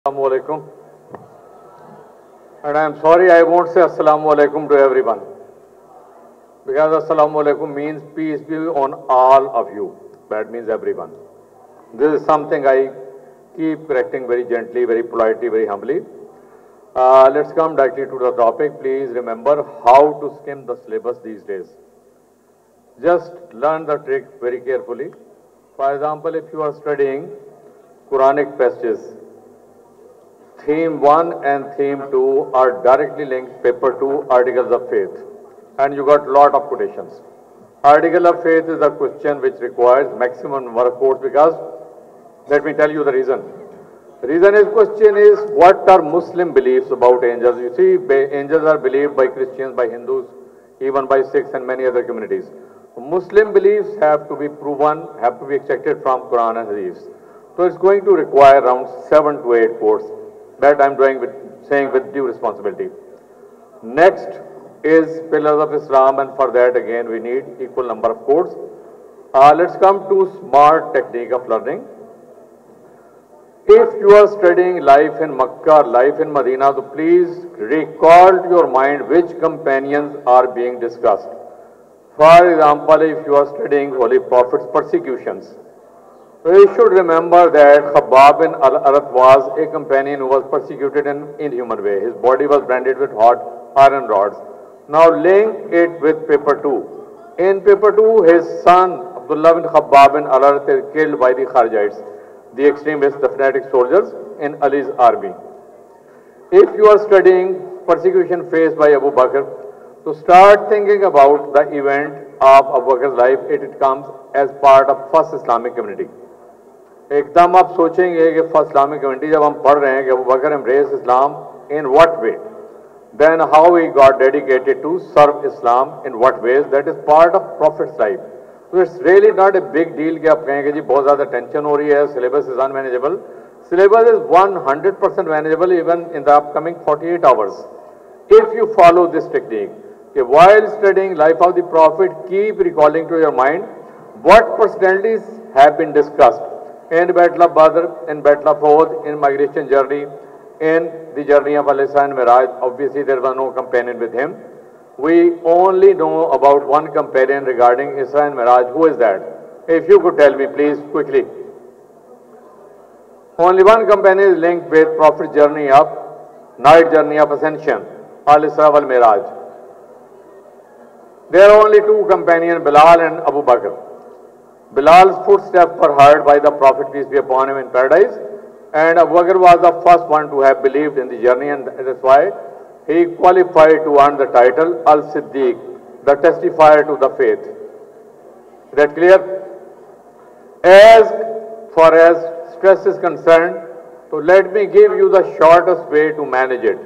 Assalamu alaikum. And I am sorry I won't say Assalamu alaikum to everyone. Because Assalamu alaikum means peace be on all of you. That means everyone. This is something I keep correcting very gently, very politely, very humbly. Let's come directly to the topic. Please remember how to skim the syllabus these days. Just learn the trick very carefully. For example, if you are studying Quranic passages, Theme 1 and Theme 2 are directly linked, Paper 2, Articles of Faith. And you got lot of quotations. Article of Faith is a question which requires maximum number of quotes because, let me tell you the reason. The reason is, question is, what are Muslim beliefs about angels? You see, angels are believed by Christians, by Hindus, even by Sikhs and many other communities. Muslim beliefs have to be proven, have to be extracted from Quran and Hadith. So it's going to require around 7 to 8 quotes. That I'm saying with due responsibility. Next is Pillars of Islam, and for that again we need equal number of quotes. Let's come to smart technique of learning. If you are studying life in Makkah, life in Medina, so please recall to your mind which companions are being discussed. For example, if you are studying Holy Prophet's persecutions, we should remember that Khabbab bin al-Arat was a companion who was persecuted in inhuman way. His body was branded with hot iron rods. Now link it with paper 2. In paper 2, his son Abdullah bin Khabbab bin al-Arat is killed by the Kharijites, the extremists, the fanatic soldiers in Ali's army. If you are studying persecution faced by Abu Bakr, so start thinking about the event of Abu Bakr's life. It comes as part of first Islamic community. एकदम आप सोचेंगे कि first Islamic community जब हम पढ़ रहे हैं कि Abu Bakr embrace Islam in what way, then how he got dedicated to serve Islam in what ways, that is part of prophet's life. तो it's really not a big deal कि आप कहेंगे जी बहुत ज़्यादा टेंशन हो रही है, syllabus is unmanageable. Syllabus is 100% manageable even in the upcoming 48 hours if you follow this technique. कि while studying life of the Prophet, keep recalling to your mind what personalities have been discussed in Battle of Badr, in Battle of Uhud, in migration journey, in the journey of Al-Isra and Miraj. Obviously, there was no companion with him. We only know about one companion regarding Isra and Miraj. Who is that? If you could tell me, please, quickly. Only one companion is linked with Prophet's journey of, night journey of ascension, Al-Isra wal Miraj. There are only two companions, Bilal and Abu Bakr. Bilal's footsteps were heard by the Prophet, peace be upon him, in paradise, and Abu Bakr was the first one to have believed in the journey, and that's why he qualified to earn the title Al-Siddiq, the testifier to the faith. Is that clear? As far as stress is concerned, so let me give you the shortest way to manage it.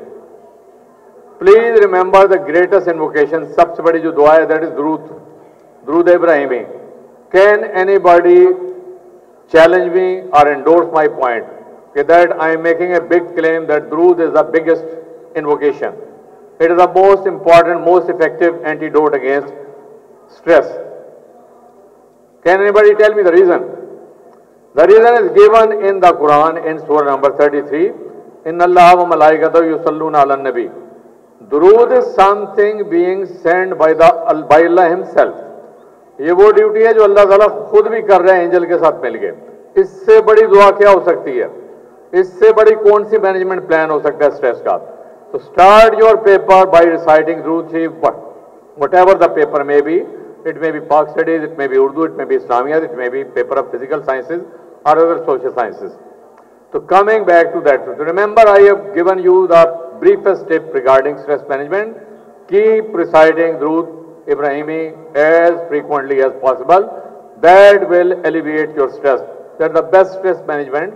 Please remember the greatest invocation, सबसे बड़ी जो दुआ है, that is Durood Ibrahimi. Can anybody challenge me or endorse my point? Okay, that I am making a big claim that Durood is the biggest invocation. It is the most important, most effective antidote against stress. Can anybody tell me the reason? The reason is given in the Quran in surah number 33. Inna Allah wa malaikatahu yusalluna ala nabi. Durood is something being sent by Allah himself. ये वो duty है जो अल्लाह ताला खुद भी कर रहे हैं एंजल के साथ मिलके. इससे बड़ी दुआ क्या हो सकती है? इससे बड़ी कौन सी मैनेजमेंट प्लान हो सकता है स्ट्रेस का? तो start your paper by reciting दुरूद शरीफ, whatever the paper may be. It may be Pak Studies, it may be Urdu, it may be Islamiyat, it may be paper of physical sciences or other social sciences. So coming back to that, so remember I have given you the briefest tip regarding stress management. Keep reciting Durood Ibrahimi as frequently as possible. That will alleviate your stress. That's the best stress management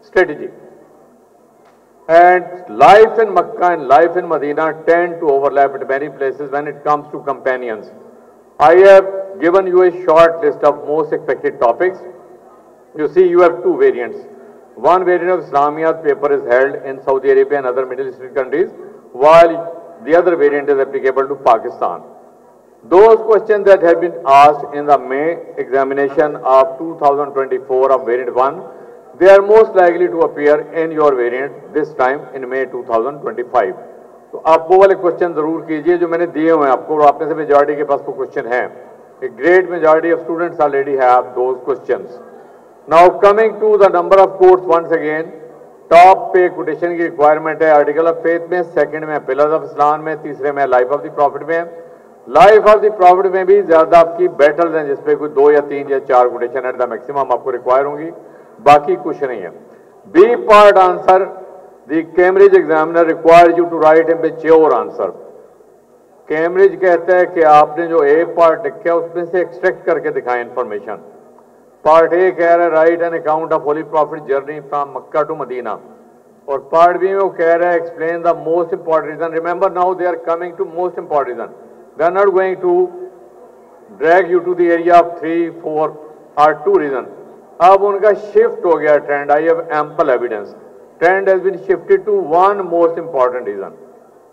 strategy. And life in Makkah and life in Medina tend to overlap at many places when it comes to companions. I have given you a short list of most expected topics. You see, you have two variants. One variant of Islamiyat paper is held in Saudi Arabia and other Middle Eastern countries, while the other variant is applicable to Pakistan. Those questions that have been asked in the May examination of 2024 of variant 1 they are most likely to appear in your variant this time in May 2025. तो आप वो वाले question जरूर कीजिए जो मैंने दिए हुए हैं आपको, और आप में से मेजॉरिटी के पास वो क्वेश्चन हैं. A great majority of students already have those questions. Now coming to the number of quotes once again, top पे कोटेशन की रिक्वायरमेंट है आर्टिकल ऑफ फेथ में, सेकंड में पिलर्स ऑफ इस्लाम में, तीसरे में लाइफ ऑफ द प्रॉफिट में. Life of the profit में भी ज्यादा आपकी बैटल्स हैं जिसपे कोई 2 या 3 या 4 कोटेशन एट द मैक्सिमम आपको रिक्वायर होंगी, बाकी कुछ नहीं है. B part answer, the Cambridge examiner require you to write a mature answer. Cambridge कहता है कि आपने जो ए पार्ट लिखा है उसमें से एक्सट्रैक्ट करके दिखाएं इंफॉर्मेशन. पार्ट ए कह रहा है write an account of holy prophet journey from Mecca to Medina, और पार्ट बी में वो कह रहा है explain the most important reason. Remember now they are coming to most important reason. They are not going to drag you to the area of 3, 4 और 2 reason. अब उनका shift हो गया trend. I have ample evidence. Trend has been shifted to one most important reason.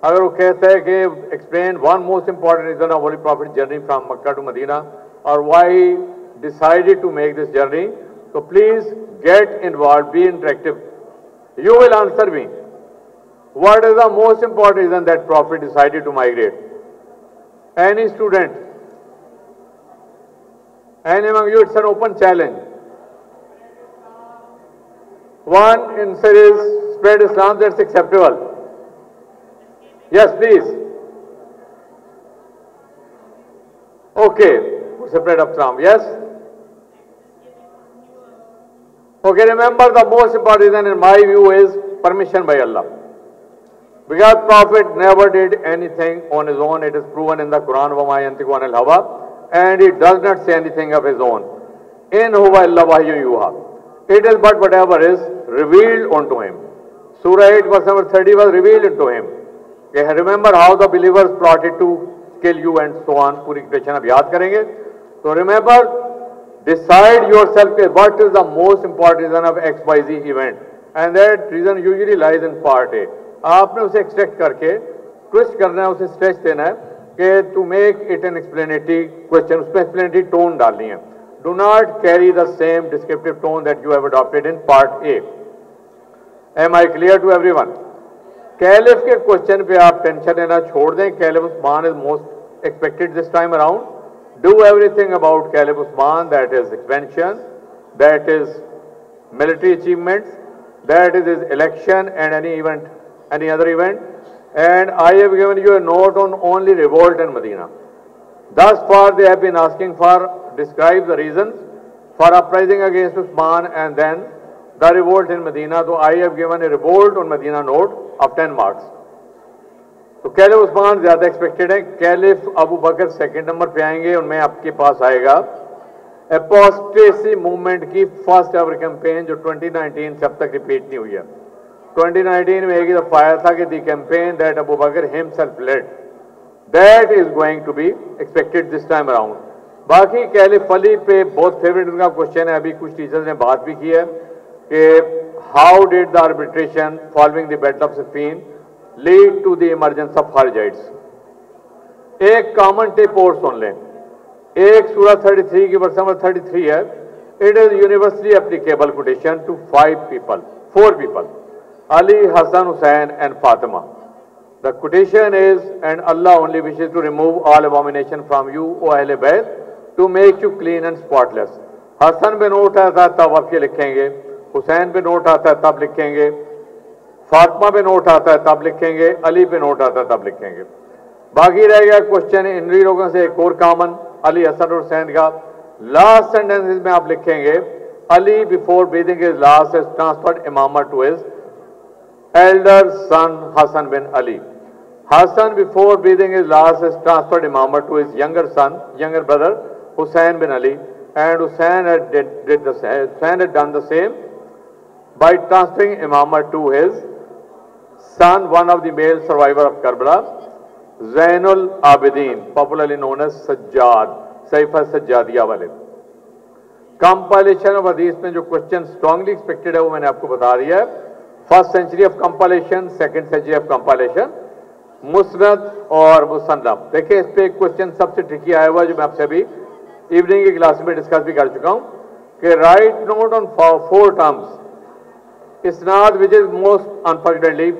अगर वो कहता है कि explain one most important reason of holy prophet journey from Mecca to Medina और why decided to make this journey, so please get involved, be interactive. You will answer me. What is the most important reason that Prophet decided to migrate? Any student? Any among you? It's an open challenge. One answer is spread Islam, that's acceptable. Yes, please. Okay, spread of Islam, yes? Okay, remember the most important reason in my view is permission by Allah. Because Prophet never did anything on his own. It is proven in the Quran, وَمَا يَنْتِقُ عَنِ الْهَوَىٰ, and he does not say anything of his own. In huwa illa wahyun yuha. It is but whatever is revealed unto him. Surah 8 verse number 30 was revealed unto him. Okay, remember how the believers plotted to kill you and so on. पूरी question आप याद करेंगे. So remember, decide yourself what is the most important reason of XYZ event, and that reason usually lies in part A. आपने उसे extract करके twist करना है, उसे स्ट्रेच देना है कि to make it an explanatory question, उसमें एक्सप्लेनेटरी टोन डालनी है. Do not carry the same descriptive tone that you have adopted in part A. Am I clear to everyone? Caliph के क्वेश्चन पे आप टेंशन लेना छोड़ दें. Caliph Usman is most expected this time around. Do everything about Caliph Usman, that is expansion, that is military achievements, that is his election and any event, any other event. And I have given you a note on only revolt in Medina. Thus far they have been asking for, describe the reasons for uprising against Usman and then the revolt in Medina. So I have given a revolt on Medina note of 10 marks. तो caliph Usman ज्यादा expected है. Caliph Abu बकर second number पे आएंगे. उनमें आपके पास आएगा एपोस्टेसी movement की first ever campaign जो 2019 से अब तक रिपीट नहीं हुई है. 2019 में एक ही दफा आया था कि the campaign that Abu Bakr himself led, that is going to be expected this time around. बाकी कैलिफ अली पे बहुत फेवरेट उनका क्वेश्चन है. अभी कुछ टीचर्स ने बात भी की है कि how did the arbitration following the battle of Siffin lead to the emergence of Kharijites. एक कॉमन टिप और सुन लें. एक सूरह 33 की वर्स नंबर 33 है. It is universally applicable quotation to 4 people, Ali, Hassan, Hussein and Fatima. The quotation is, and Allah only wishes to remove all abomination from you, O Ahle Bayt, to make you clean and spotless. Hasan पे note आता है तब आप ये लिखेंगे, हुसैन पे note आता है तब लिखेंगे, फातिमा पे नोट आता है तब लिखेंगे, अली पे नोट आता है तब लिखेंगे. बाकी रह गया क्वेश्चन इन लोगों से एक और कॉमन, अली, हसन और हुसैन का. लास्ट सेंटेंसेस में आप लिखेंगे Ali before breathing his last has transferred imamah to his elder son Hasan bin Ali. Hasan before breathing his last has transferred imamah to his younger brother Hussein bin Ali, and Hussein had done the same by transferring imama to his son, one of the male survivor of Karbala, Zainul Abidin, popularly known as Sajjad, Saifa Sajjadiya wale. Compilation of hadith में जो question strongly expected है वो मैंने आपको बता दिया है. First century of compilation, second century of compilation, मुस्नद और मुसन्नफ. देखिए इस पे एक क्वेश्चन सबसे ट्रिकी आया हुआ जो मैं आपसे अभी इवनिंग की क्लास में डिस्कस भी कर चुका हूं कि right note on 4 terms Isnad, which is most unfortunately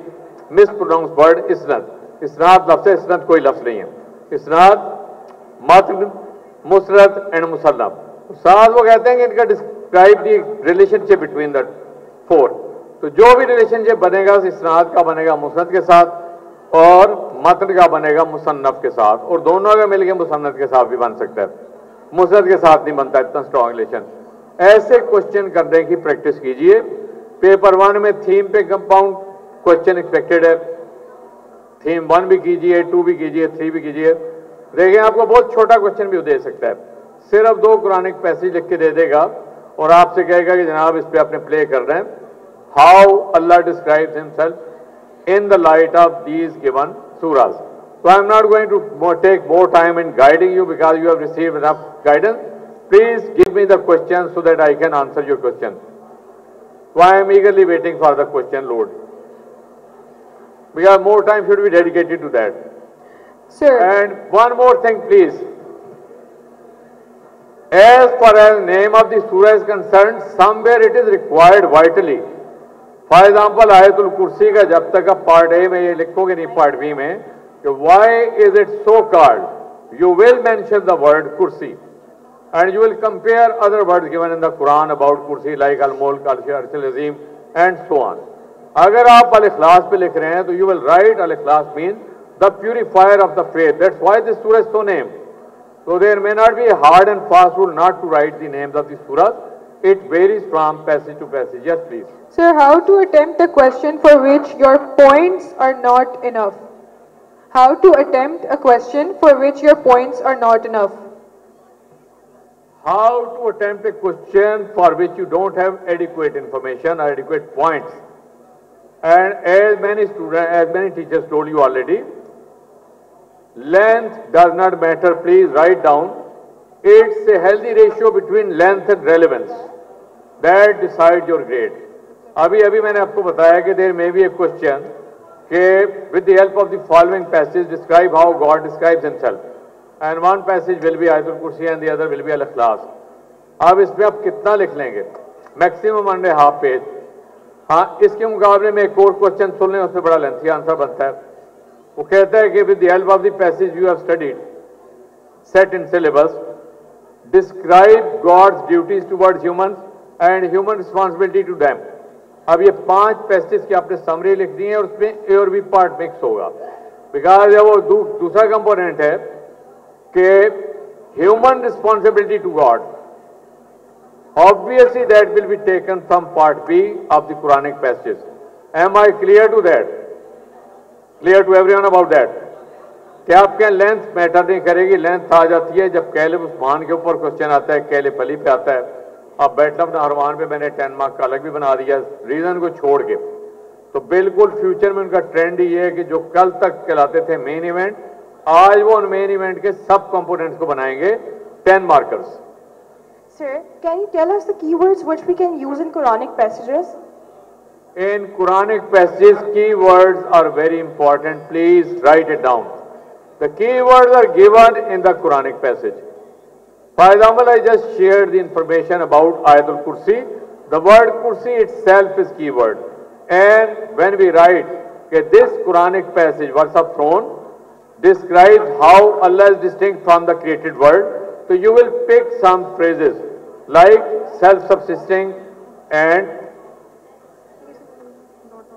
mispronounced word, isnad. Isnad लफ्ज़ है, isnad कोई लफ्ज़ नहीं है. Isnad, matn, musnad and musannaf. साथ वो कहते हैं कि इनका describe the relationship between the four. तो जो भी रिलेशनशिप बनेगा इसनाद का बनेगा मुसनद के साथ और मतन का बनेगा मुसन्नफ के साथ, और दोनों अगर मिलकर मुसन्नद के साथ भी बन सकता है. मुसनद के साथ नहीं बनता इतना स्ट्रॉन्ग रिलेशन. ऐसे क्वेश्चन करने की प्रैक्टिस कीजिए. पेपर 1 में थीम पे कंपाउंड क्वेश्चन एक्सपेक्टेड है. थीम 1 भी कीजिए, 2 भी कीजिए, 3 भी कीजिए. देखिए आपको बहुत छोटा क्वेश्चन भी दे सकता है. सिर्फ 2 कुरानिक पैसेज लिख के दे देगा और आपसे कहेगा कि जनाब इस पे आपने प्ले कर रहे हैं. How Allah describes himself in the light of these given surahs. So I am not going to take more time in guiding you because you have received enough guidance. Please give me the question so that I can answer your question. So I am eagerly waiting for the question load. Because more time should be dedicated to that. Sir. And one more thing, please. As far as name of the surah is concerned, somewhere it is required vitally. For example, Ayatul Kursi का जब तक आप part A में ये लिखोगे नहीं part B में, कि why is it so called? You will mention the word Kursi, and you will compare other words given in the Quran about Kursi like Al-Mulk, Al-Arshil Azim, and so on. अगर आप Al-Ikhlas पे लिख रहे हैं, तो you will write Al-Ikhlas means the purifier of the faith. That's why this surah is so named. So there may not be a hard and fast rule not to write the names of the surahs. It varies from passage to passage. Yes, please. Sir, how to attempt a question for which your points are not enough? How to attempt a question for which your points are not enough? How to attempt a question for which you don't have adequate information or adequate points. And as many students, as many teachers told you already, length does not matter. Please write down. It's a healthy ratio between length and relevance that decides your grade. अभी मैंने आपको बताया कि there may be a question कि with the help of the following passage describe how God describes himself. And one passage will be Ayatul Kursi and the other will be Al-Ikhlas. अब इसमें आप कितना लिख लेंगे? Maximum under half page. हाँ, इसके मुकाबले में एक और क्वेश्चन सुन लें, उसमें बड़ा लेंथी आंसर बनता है. वो कहता है कि with the help of the passage you have studied, set in syllabus, describe God's duties towards humans and human responsibility to them. अब ये 5 पैसेज की आपने समरी लिख दी है और उसमें ए और बी पार्ट मिक्स होगा. बिकॉज वो दूसरा कंपोनेंट है कि human responsibility to God. Obviously that will be taken from part B of the Quranic passages. Am I clear to that? Clear to everyone about that? क्या आपके length matter नहीं करेगी? Length आ जाती है जब कैलिब उस्मान के ऊपर क्वेश्चन आता है, कैलिब अली पे आता है. अब बैटलम नहरवान पे मैंने 10 मार्क का अलग भी बना दिया रीजन को छोड़ के. तो बिल्कुल फ्यूचर में उनका ट्रेंड ये है कि जो कल तक कहलाते थे मेन इवेंट, आज वो उन मेन इवेंट के सब कंपोनेंट्स को बनाएंगे 10 markers. Sir, can you tell us the keywords which we can use in Quranic passages? In Quranic passages, keywords are very important. Please write it down. The keywords are given in the Quranic passage. For example, I just shared the information about Ayatul Kursi. The word Kursi itself is keyword. And when we write that this Quranic passage, Verse of Throne, describes how Allah is distinct from the created world, so you will pick some phrases like self-subsisting and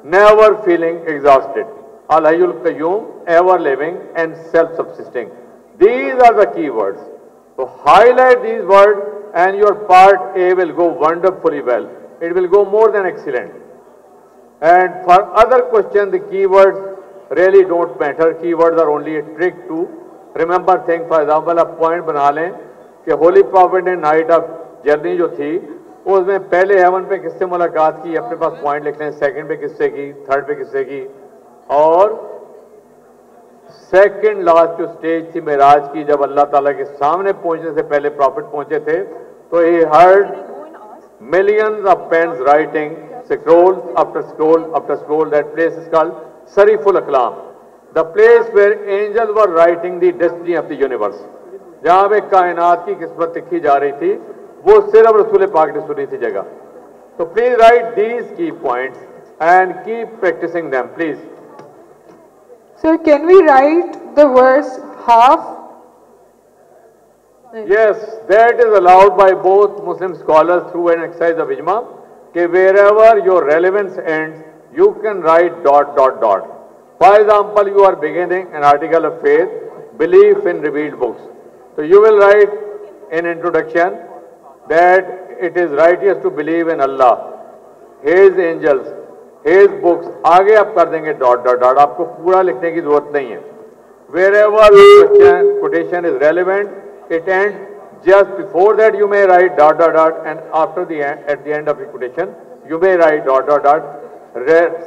never feeling exhausted. Al-Hayyul Qayyum, ever living and self-subsisting. These are the keywords. So highlight these words and your part A will go wonderfully well. It will go more than excellent. And for other questions, the keywords really don't matter. Keywords are only a trick to remember things. For example, आप point बना लें कि holy prophet ने night of journey जो थी उसमें पहले haven पे किससे मुलाकात की, अपने पास पॉइंट लिख लें. सेकंड पे किससे की, थर्ड पे किससे की, और सेकंड लास्ट जो स्टेज थी मेराज की, जब अल्लाह ताला के सामने पहुंचने से पहले प्रॉफिट पहुंचे थे, तो he heard millions of pens writing scroll after scroll after scroll. That place is called Sariful Aqlam, the place where angels were writing the destiny of the universe. जहां पे कायनात की किस्मत लिखी जा रही थी, वो सिर्फ रसूल पाक ने सुनी थी जगह. So please write these key points and keep practicing them, please. Sir, can we write the verse half? Yes, that is allowed by both Muslim scholars through an exercise of ijma. कि wherever your relevance ends, you can write dot dot dot. For example, you are beginning an article of faith, belief in revealed books. So you will write in introduction that it is righteous to believe in Allah, His angels, His books. आगे आप कर देंगे dot dot dot. आपको पूरा लिखने की जरूरत नहीं है. Wherever the quotation is relevant, it ends. Just before that you may write dot dot dot, and after the end, at the end of the quotation, you may write dot dot dot.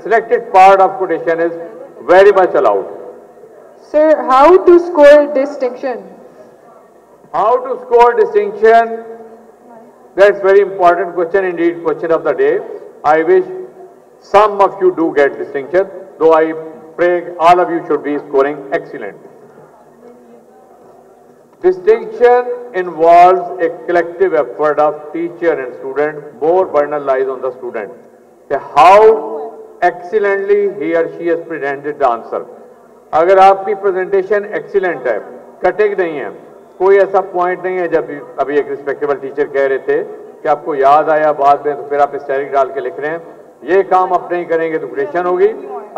Selected part of quotation is very much allowed. Sir, how to score distinction? How to score distinction? That's very important question indeed, question of the day. I wish some of you do get distinction, though I pray all of you should be scoring excellent. Distinction involves a collective effort of teacher and student. More burden lies on the student. How excellently he or she has presented the answer. अगर आपकी presentation excellent है, cutting नहीं है, कोई ऐसा point नहीं है जब अभी एक respectable teacher कह रहे थे कि आपको याद आया बाद में तो फिर आप स्टाइलिंग डाल के लिख रहे हैं, ये काम आप नहीं करेंगे तो क्वेश्चन होगी,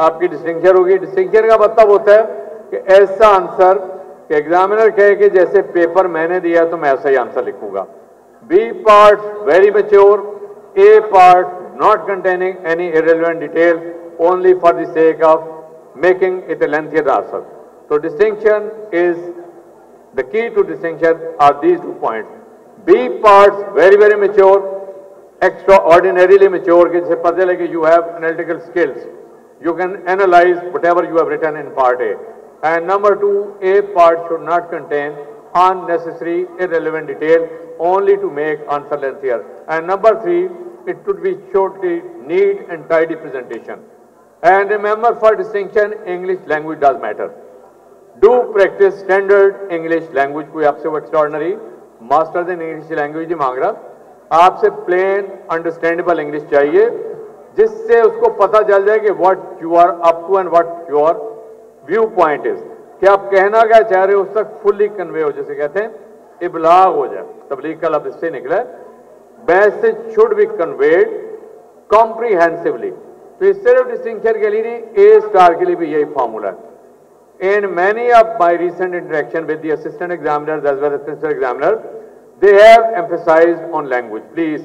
आपकी डिस्टिंक्शन होगी. डिस्टिंक्शन का मतलब होता है कि ऐसा आंसर कि एग्जामिनर कहे कि जैसे पेपर मैंने दिया तो मैं ऐसा ही आंसर लिखूंगा. B part very mature, A part not containing any irrelevant detail, only for the sake of making it a lengthier answer. तो distinction is the key to distinction are these 2 points. B parts very very mature, extraordinarily mature, कि जिसे पता लगे you have analytical skills, you can analyze whatever you have written in part A. And number 2, A part should not contain unnecessary irrelevant detail only to make answer lengthier. And number 3, it should be shortly neat and tidy presentation. And remember, for distinction, English language does matter. Do practice standard English language. कोई आपसे वो extraordinary masters in English language नहीं मांग रहा, आपसे plane understandable English चाहिए जिससे उसको पता चल जाए कि what you are up to and what your viewpoint is, कि आप कहना क्या चाह रहे हो उस तक फुल्ली कन्वे हो, जैसे कहते हैं इबलाग हो जाए. तबलीग का लफ्ज इससे निकला है. Message should be conveyed comprehensively. तो इस सिर्फ डिस्टिंक्शन के लिए नहीं, ए स्टार के लिए भी यही फॉर्मूला है. In many of my recent interaction with the assistant examiners as well as principal examiner, they have emphasized on language. Please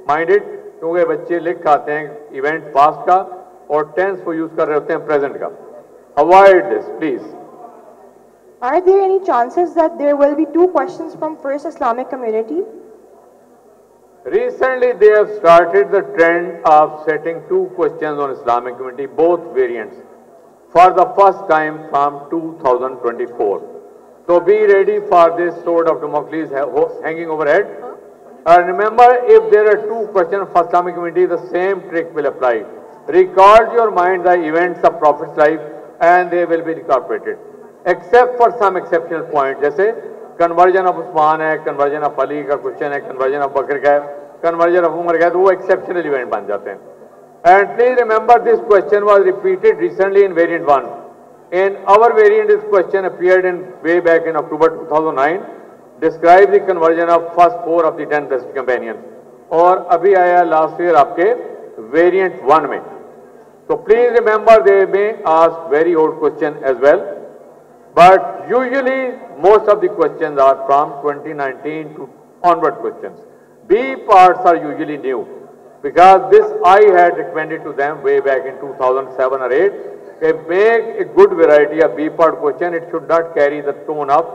mind it, क्योंकि बच्चे लिख आते हैं इवेंट पास्ट का और टेंस को यूज कर रहे होते हैं प्रेजेंट का. Avoid this, please. Are there any chances that there will be 2 questions from First Islamic Community? Recently, they have started the trend of setting 2 questions on Islamic Community, both variants, for the first time from 2024. So be ready for this sword of Damocles hanging overhead. Remember, if there are 2 questions for Islamic community, the same trick will apply. Record your mind the events of Prophet's life and they will be incorporated. Except for some exceptional points, जैसे conversion of Usman है, conversion of Ali का question है, conversion of Bakr का है, conversion of Umar का है, तो वो exceptional event बन जाते हैं. And please remember, this question was repeated recently in variant 1. In our variant, this question appeared in way back in October 2009, describe the conversion of first 4 of the 10 best companions. और अभी आया last year आपके variant 1 में. So please remember, they may ask very old question as well, but usually most of the questions are from 2019 to onward questions. B parts are usually new, because this I had recommended to them way back in 2007 or 8. Make a good variety of B part question. It should not carry the tone of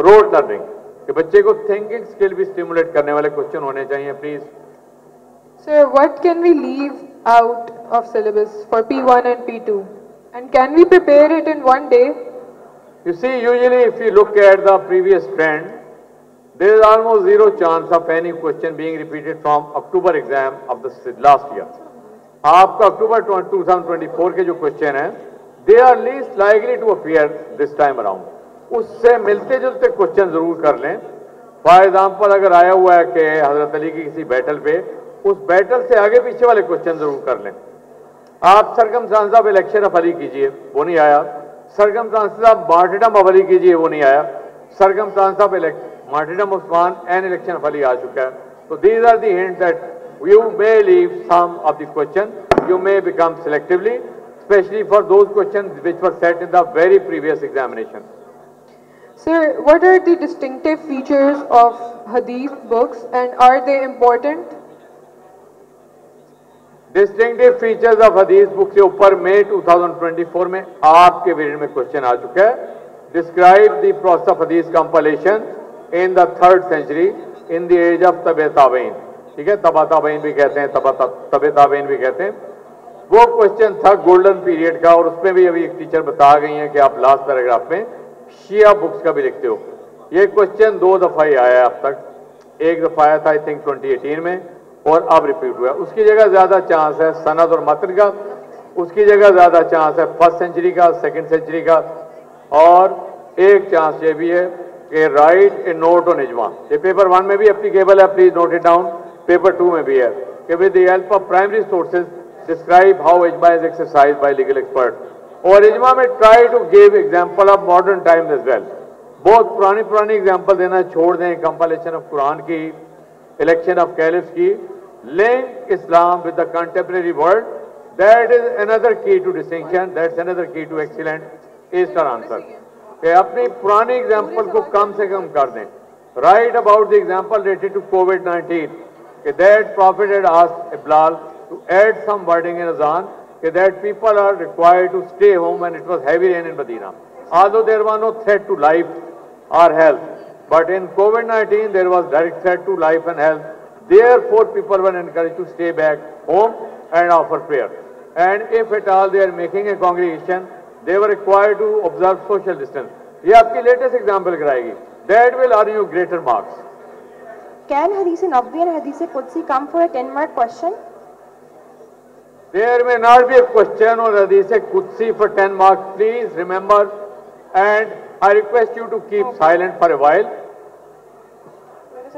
rote learning. कि बच्चे को thinking skill भी stimulate करने वाले question होने चाहिए, please. Sir, what can we leave out of syllabus for P1 and P2? And can we prepare it in one day? You see, usually if you look at the previous trend, there is almost 0 chance of any question being repeated from October exam of the last year. आपका अक्टूबर 2024 के जो question हैं, they are least likely to appear this time around. उससे मिलते जुलते question जरूर कर लें. फॉर एग्जाम्पल, अगर आया हुआ है कि हजरत अली की किसी बैटल पे उस बैटल से आगे पीछे वाले क्वेश्चन जरूर कर लें। आप circumstances of election of Ali कीजिए, वो नहीं आया। Circumstances of martyrdom of Ali कीजिए, वो नहीं आया। Circumstances of martyrdom of Usman and election of Ali आ चुका है। तो these are the hint that you may leave some of the question, you may become selectively, especially for those questions which were set in the very previous examination. Sir, what are the distinctive features of Hadith books and are they important? Distinctive features of हदीस book के ऊपर मई 2024 में आपके variant में question आ चुका है। Describe the process of Hadith compilation in the 3rd century in the age of तबे ताबईन। ठीक है, तबा ताबईन भी कहते हैं, तबे ताबईन भी कहते हैं। वो क्वेश्चन था गोल्डन पीरियड का, और उसमें भी अभी एक टीचर बता गई हैं कि आप लास्ट पैराग्राफ में शिया बुक्स का भी लिखते हो। ये क्वेश्चन 2 दफा ही आया है अब तक। एक दफा आया था आई थिंक 2018 में, और अब रिपीट हुआ। उसकी जगह ज्यादा चांस है सनद और मतन का, उसकी जगह ज्यादा चांस है 1st century का, 2nd century का, और एक चांस ये भी है कि राइट ए नोट ऑन इजमा। ये पेपर 1 में भी एप्लीकेबल है, please note it down. Paper 2 में भी है कि with the help of primary sources describe how इजमा is exercise by legal expert. और इजमा में try to give example of modern times as well. बहुत पुरानी एग्जांपल देना छोड़ दें, कंपाइलेशन ऑफ कुरान की, इलेक्शन ऑफ कैलिफ्स की, link Islam with the contemporary world. That is another key to distinction. That's another key to excellent A-star answer. कि अपनी पुरानी एग्जाम्पल को कम से कम कर दें। Write about the example related to COVID-19. कि that Prophet had asked Bilal to add some wording in Azan. कि that people are required to stay home when it was heavy rain in Medina. Although there was no threat to life or health, but in COVID-19 there was direct threat to life and health. Therefore, people were encouraged to stay back home and offer prayer. And if at all they are making a congregation, they were required to observe social distance. ये आपकी latest example कराएगी. That will earn you greater marks. Can Hadith Nabwi and Hadith Qudsi come for a 10-mark question? There may not be a question on Hadith Qudsi for 10 marks. Please remember, and I request you to keep silent for a while.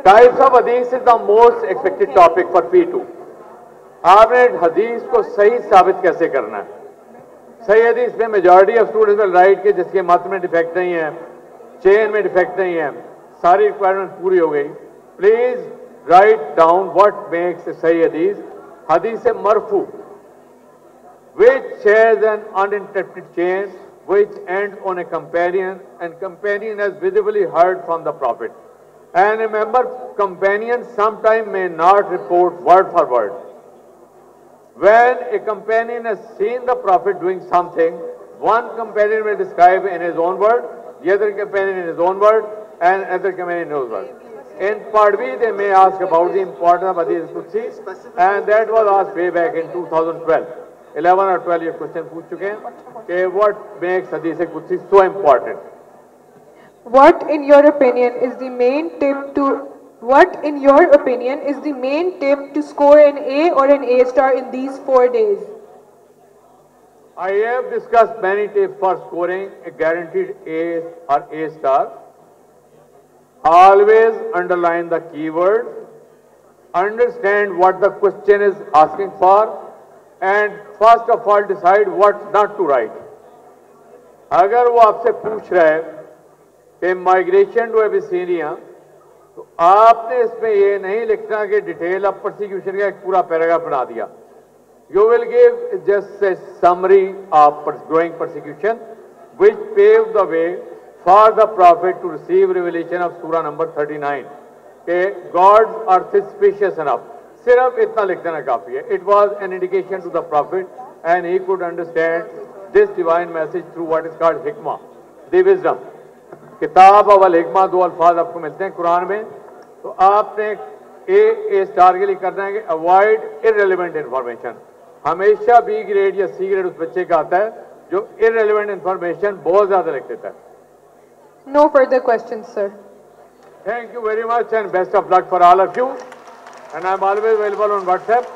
Types of hadith is the most expected topic for P2. आपने हदीस को सही साबित कैसे करना है? सही हदीस में majority of students will write के जिसके मत में डिफेक्ट नहीं है, चेन में डिफेक्ट नहीं है, सारी रिक्वायरमेंट पूरी हो गई। Please write down what makes a सही हदीस। हदीस मरफू which has an uninterrupted chain which ends on a companion and companion has visibly heard from the Prophet. And remember, companions sometimes may not report word for word. When a companion has seen the Prophet doing something, one companion will describe in his own word, the other companion in his own word, and other companion in his own word. In part B, they may ask about the importance of Hadith Qudsi, and that was asked way back in 2012. 11 or 12 ये question पूछ चुके हैं कि what makes Hadith Qudsi so important. What in your opinion is the main tip to score an A or an A star in these 4 days? I have discussed many tips for scoring a guaranteed A or A star. Always underline the keyword, understand what the question is asking for, and first of all decide what not to write. अगर वो आपसे पूछ रहा है कि migration to एबिसीनिया, तो आपने इसमें ये नहीं लिखना कि डिटेल ऑफ परसिक्यूशन का एक पूरा पैराग्राफ बना दिया. You will give just a summary of growing persecution which paved the way for the Prophet to receive revelation of Surah number 39. कि God's earth is spacious enough. सिर्फ इतना लिख देना काफी है. It was an indication to the Prophet and he could understand this divine message through what is called hikmah, the wisdom. किताब अवल हिकमा 2 अल्फाज आपको मिलते हैं कुरान में. तो आपने ए स्टार के लिए करना है कि अवॉइड इररेलेवेंट इंफॉर्मेशन. हमेशा बी ग्रेड या सी ग्रेड उस बच्चे का आता है जो इररेलेवेंट इंफॉर्मेशन बहुत ज्यादा लिख देता है. No further questions, sir. Thank you very much and best of luck for all of you. And I'm always available on WhatsApp.